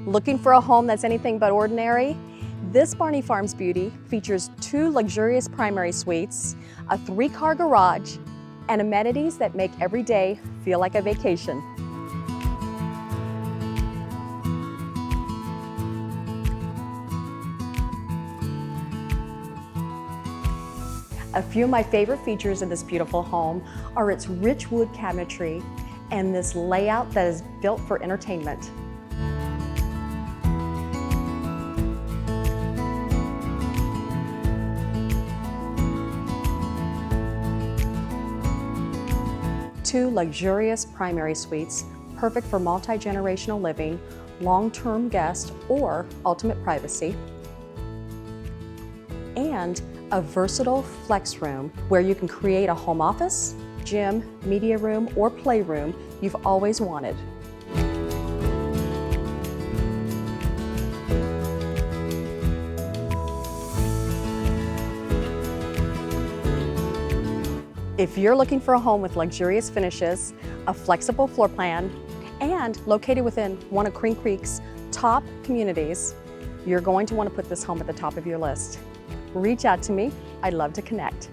Looking for a home that's anything but ordinary? This Barney Farms beauty features 2 luxurious primary suites, a 3-car garage, and amenities that make every day feel like a vacation. A few of my favorite features in this beautiful home are its rich wood cabinetry and this layout that is built for entertainment. Two luxurious primary suites, perfect for multi-generational living, long-term guest, or ultimate privacy. And a versatile flex room where you can create a home office, gym, media room, or playroom you've always wanted. If you're looking for a home with luxurious finishes, a flexible floor plan, and located within one of Crane Creek's top communities, you're going to want to put this home at the top of your list. Reach out to me. I'd love to connect.